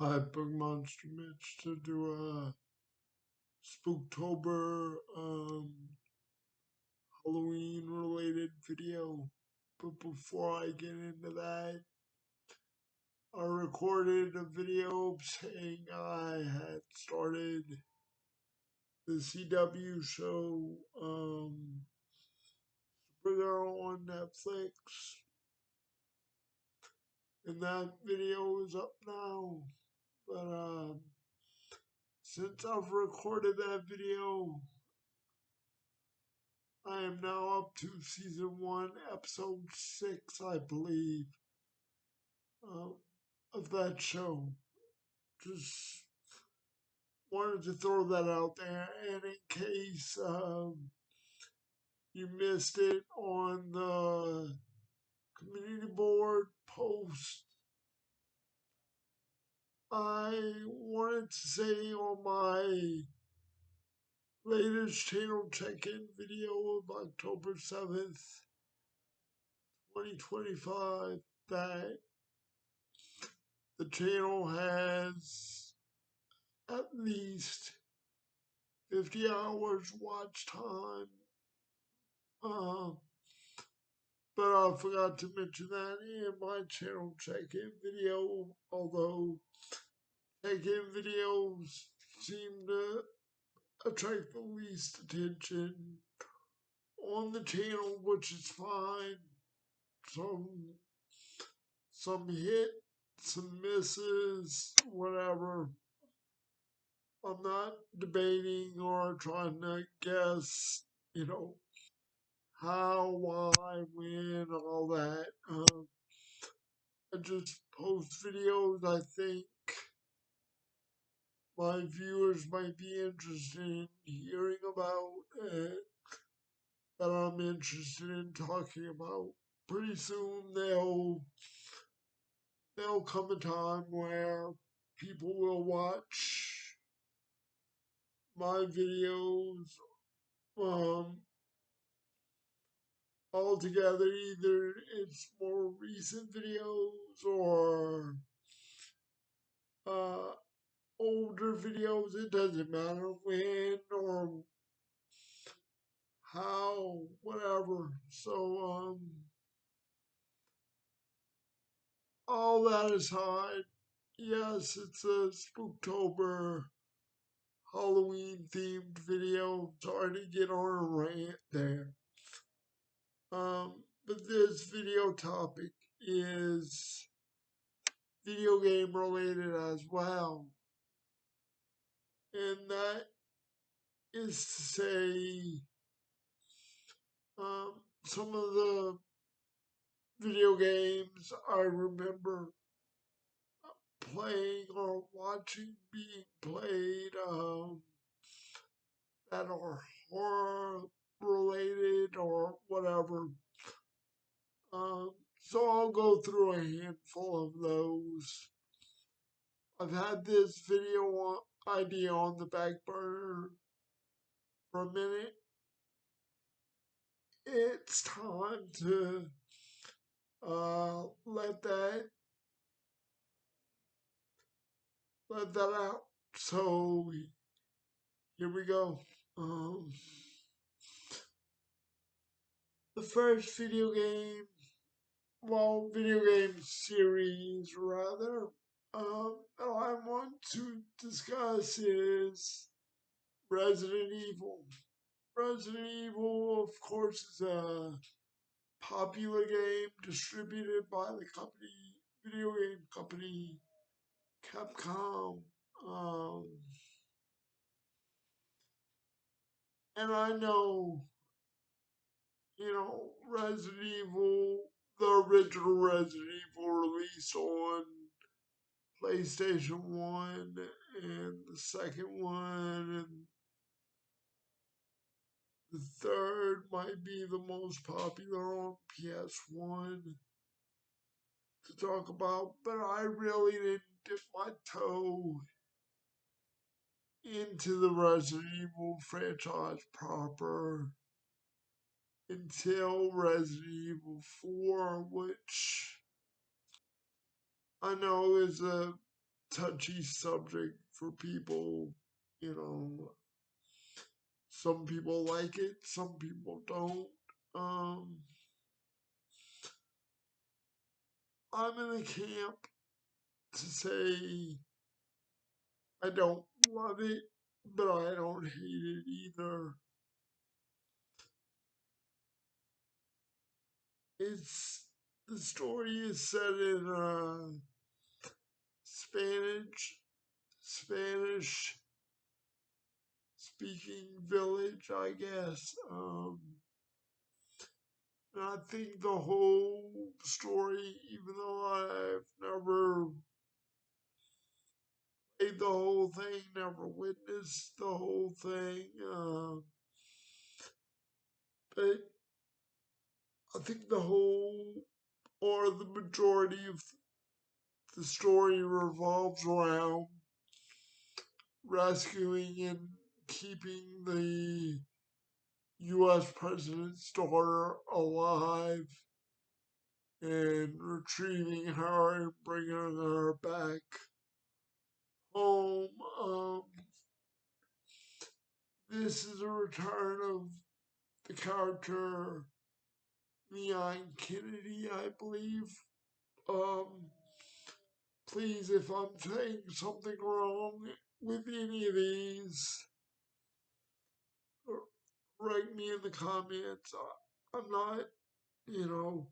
Hi, Book Monster Mitch to do a Spooktober Halloween related video. But before I get into that, I recorded a video saying I had started the CW show Supergirl on Netflix, and that video is up now. But since I've recorded that video, I am now up to season 1, episode 6, I believe, uh, of that show. Just wanted to throw that out there, and in case you missed it on the community board post, I wanted to say on my latest channel check-in video of October 7th, 2025, that the channel has at least 50 hours watch time. But I forgot to mention that in my channel check-in video, although check-in videos seem to attract the least attention on the channel, which is fine. Some hit, some misses, whatever. I'm not debating or trying to guess, how, why, when, all that. I just post videos I think my viewers might be interested in hearing about, that I'm interested in talking about. Pretty soon there'll come a time where people will watch my videos um all together. Either it's more recent videos or uh older videos. It doesn't matter when or how, whatever. So all that aside, yes, it's a Spooktober Halloween themed video. Sorry to get on a rant there. But this video topic is video game related as well. And that is to say, some of the video games I remember playing or watching being played that are horror related or whatever. So I'll go through a handful of those. I've had this video idea on the back burner for a minute. It's time to let that out. So here we go. The first video game series rather, that I want to discuss is Resident Evil. Resident Evil, of course, is a popular game distributed by the video game company Capcom. Um, and I know, Resident Evil, the original Resident Evil released on PlayStation 1, and the second one, and the third might be the most popular on PS1 to talk about, but I really didn't dip my toe into the Resident Evil franchise proper until Resident Evil 4, which I know is a touchy subject for people. You know, some people like it, some people don't. Um, I'm in the camp to say I don't love it, but I don't hate it either. It's the story is set in Spanish speaking village, I guess. And I think the whole story, even though I've never played the whole thing, never witnessed the whole thing, but I think the whole or the majority of the story revolves around rescuing and keeping the U.S. president's daughter alive and retrieving her and bringing her back home. This is a return of the character Leon Kennedy, I believe. Um, Please, if I'm saying something wrong with any of these, write me in the comments. I'm not, you know,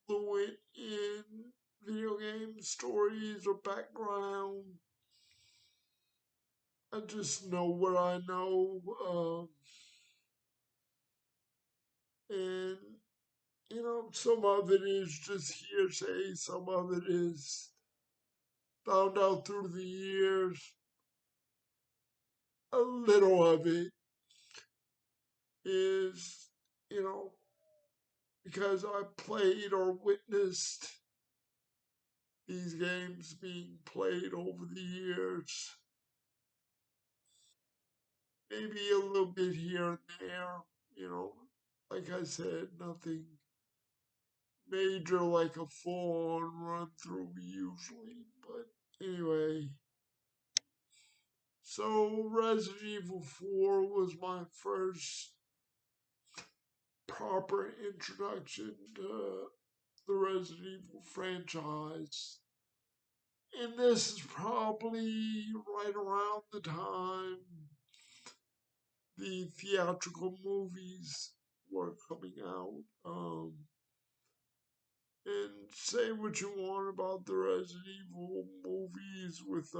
fluent in video game stories or background. I just know what I know. And, some of it is just hearsay, some of it is found out through the years. A little of it is, you know, because I played or witnessed these games being played over the years. Maybe a little bit here and there, you know, like I said, nothing major like a full on run through usually. But anyway, so Resident Evil 4 was my first proper introduction to the Resident Evil franchise. And this is probably right around the time the theatrical movies were coming out. And say what you want about the Resident Evil movies with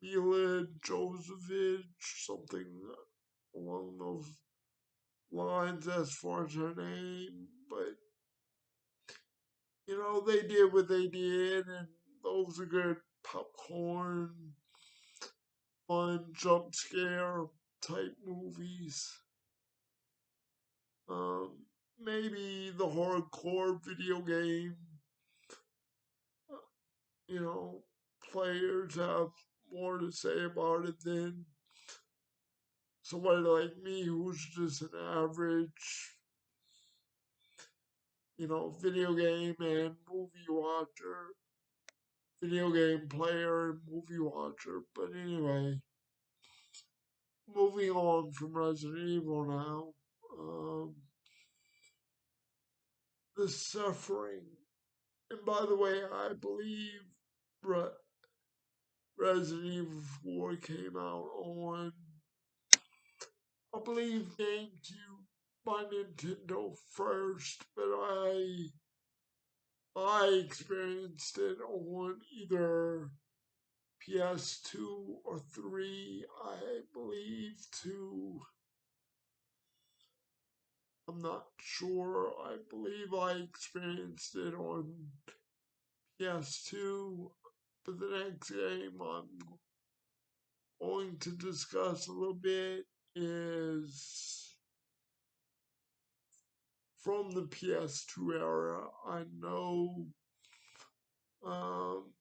Mila Jovovich, something along those lines as far as her name. But, they did what they did, and those are good popcorn, fun jump scare type movies. Um, Maybe the hardcore video game, you know, players have more to say about it than somebody like me who's just an average, video game and movie watcher, video game player and movie watcher. But anyway, moving on from Resident Evil now. Um, the Suffering. And by the way, I believe Re- Resident Evil 4 came out on, I believe, GameCube by Nintendo first, but I experienced it on either PS2 or 3, I believe 2. I'm not sure. I believe I experienced it on PS2. But the next game I'm going to discuss a little bit is from the PS2 era. I know, um,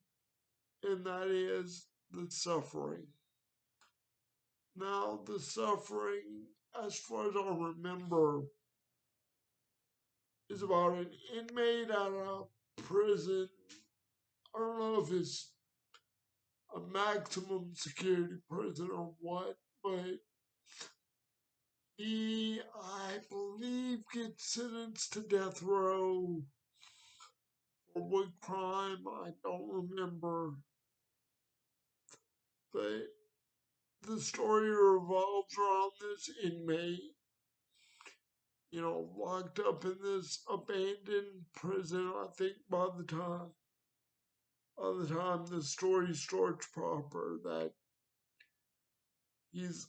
and that is The Suffering. Now, The Suffering, as far as I remember, is about an inmate at a prison. I don't know if it's a maximum security prison or what, but he, I believe, gets sentenced to death row for what crime, I don't remember. But the story revolves around this inmate, locked up in this abandoned prison. I think by the time the story starts proper, that he's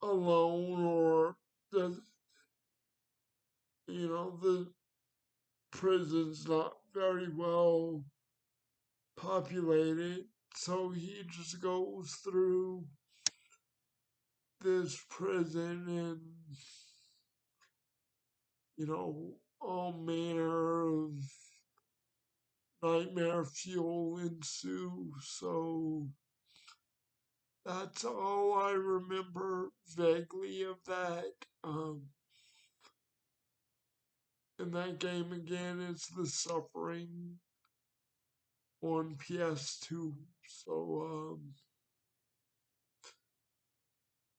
alone or the the prison's not very well populated, so he just goes through this prison and all manner of nightmare fuel ensue. So that's all I remember vaguely of that. And that game again is The Suffering on PS2. So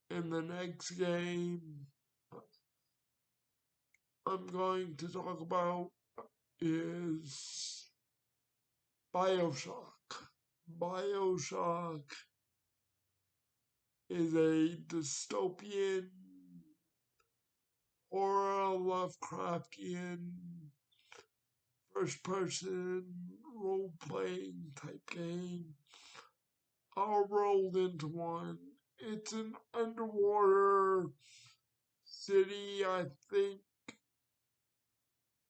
in the next game I'm going to talk about is Bioshock. Bioshock is a dystopian horror Lovecraftian first person role playing type game all rolled into one. It's an underwater city. I think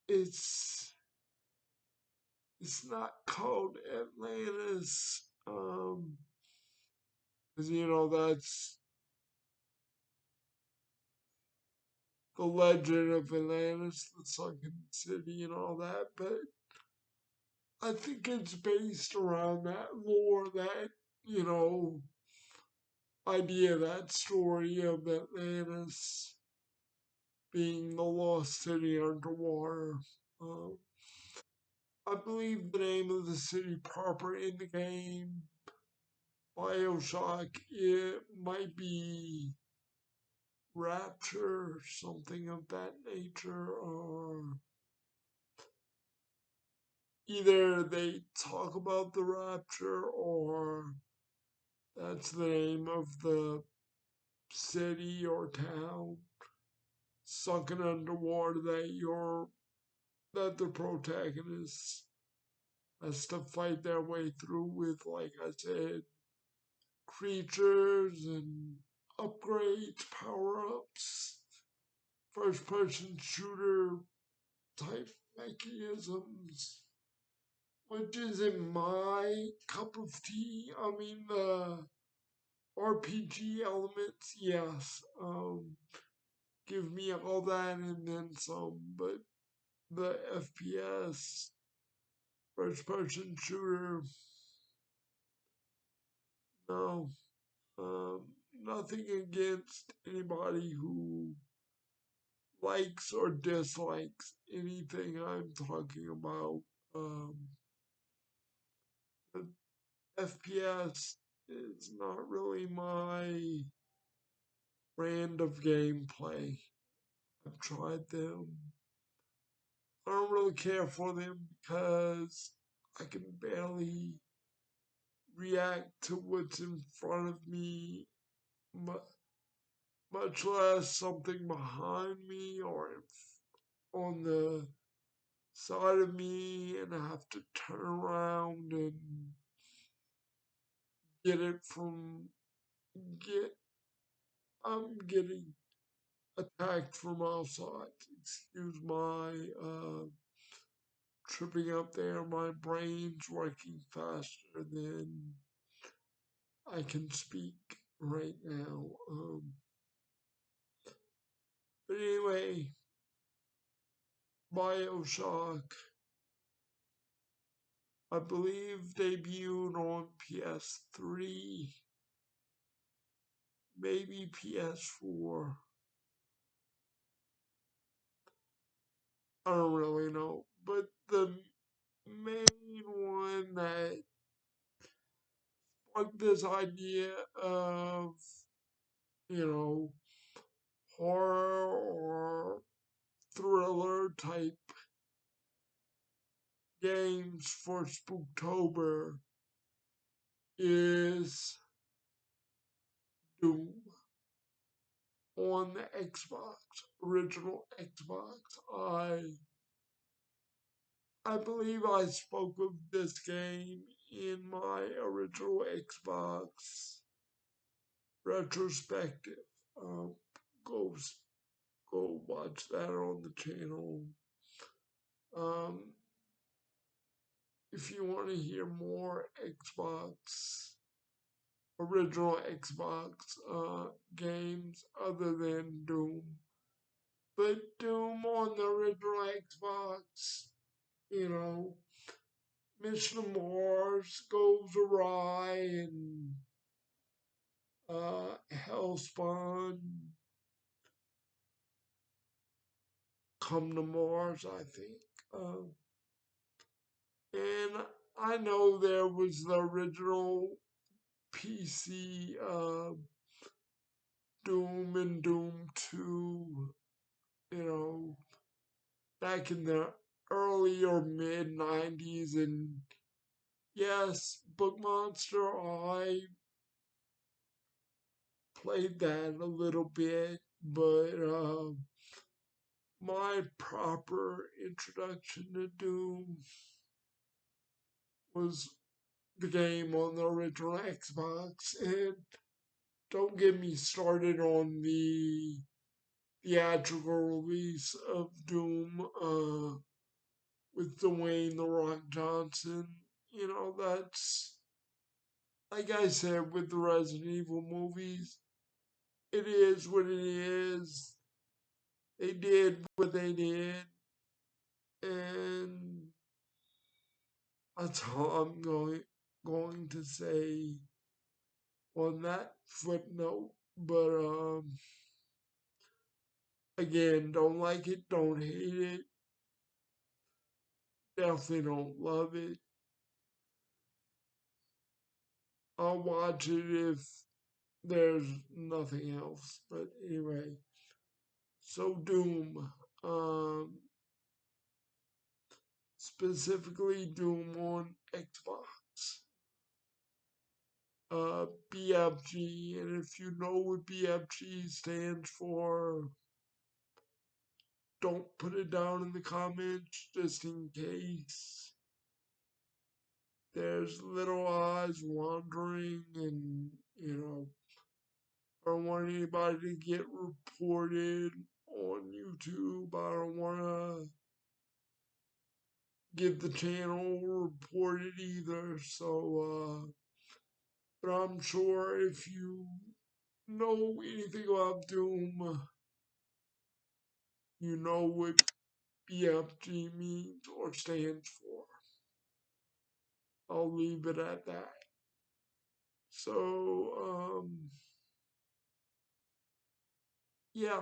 it's it's not called Atlantis. 'Cause that's the legend of Atlantis, the sunken city and all that, but I think it's based around that lore, that, you know, idea, that story of Atlantis being the lost city underwater. Um, I believe the name of the city proper in the game, Bioshock, it might be Rapture, something of that nature, or either they talk about the Rapture or that's the name of the city or town sunken underwater that the protagonist has to fight their way through with, like I said, creatures and upgrades, power ups, first person shooter type mechanisms, which isn't my cup of tea. I mean, the RPG elements, yes, give me all that and then some, but the FPS, first person shooter, no. Um, Nothing against anybody who likes or dislikes anything I'm talking about. Um, the FPS is not really my brand of gameplay. I've tried them. I don't really care for them because I can barely react to what's in front of me, much less something behind me or on the side of me, and I have to turn around and get it from get I'm getting attacked from all sides. Excuse my tripping up there. My brain's working faster than I can speak right now. But anyway, Bioshock, I believe debuted on PS3, maybe PS4. I don't really know. But the main one that like this idea of, you know, horror or thriller type games for Spooktober is Doom on the Xbox, original Xbox. I believe I spoke of this game in my original Xbox retrospective. Um, go go watch that on the channel. Um, if you want to hear more Xbox original Xbox games other than Doom, but Doom on the original Xbox, you know, Mission Mars goes awry and Hellspawn come to Mars, I think. And I know there was the original PC Doom and Doom 2, you know, back in the early or mid 90s. And yes, Book Monster, I played that a little bit, but my proper introduction to Doom was the game on the original Xbox. And don't get me started on the theatrical release of Doom with Dwayne The Rock Johnson. You know, that's, like I said, with the Resident Evil movies, it is what it is. They did what they did, and that's all I'm going to say on that footnote. But again, don't like it, don't hate it, definitely don't love it. I'll watch it if there's nothing else. But anyway, so Doom, um, specifically Doom on Xbox, BFG, and if you know what BFG stands for, don't put it down in the comments just in case there's little eyes wandering and, you know, I don't want anybody to get reported on YouTube. I don't want to get the channel reported either. So, but I'm sure if you know anything about Doom, you know what BFG means or stands for. I'll leave it at that. So, yeah,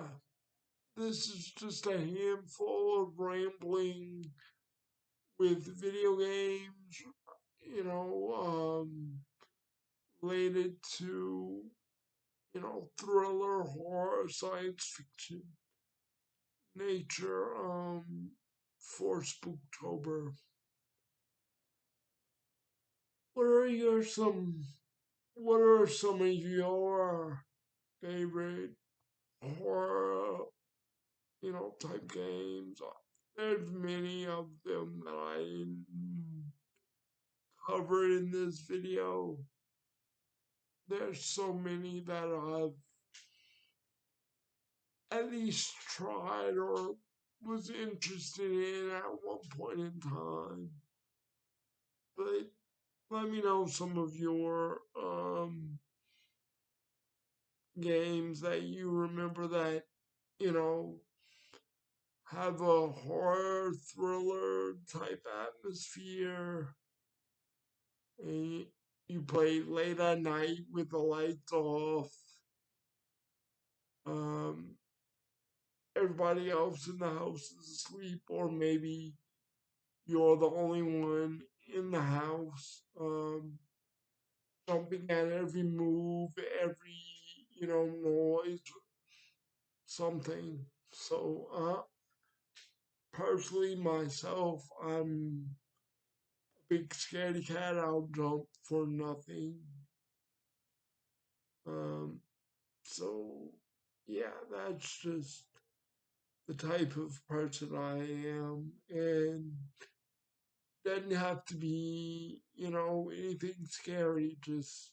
this is just a handful of rambling with video games, you know, related to, you know, thriller, horror, science fiction nature, for Spooktober. What are some of your favorite horror, you know, type games? There's many of them that I covered in this video. There's so many that I've at least tried or was interested in at one point in time. But let me know some of your games that you remember that, you know, have a horror thriller type atmosphere, and you play late at night with the lights off. Um, Everybody else in the house is asleep, or maybe you're the only one in the house. Jumping again, every move, every, noise, something. So, personally, myself, I'm a big scaredy cat. I'll jump for nothing. Um, so, yeah, that's just the type of person I am. And doesn't have to be, anything scary. Just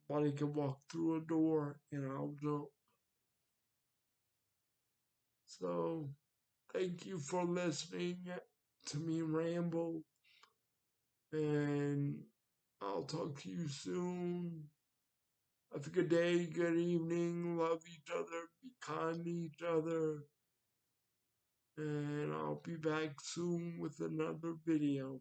somebody can walk through a door and I'll jump. So, thank you for listening to me ramble. And I'll talk to you soon. Have a good day, good evening. Love each other. Be kind to each other. And I'll be back soon with another video.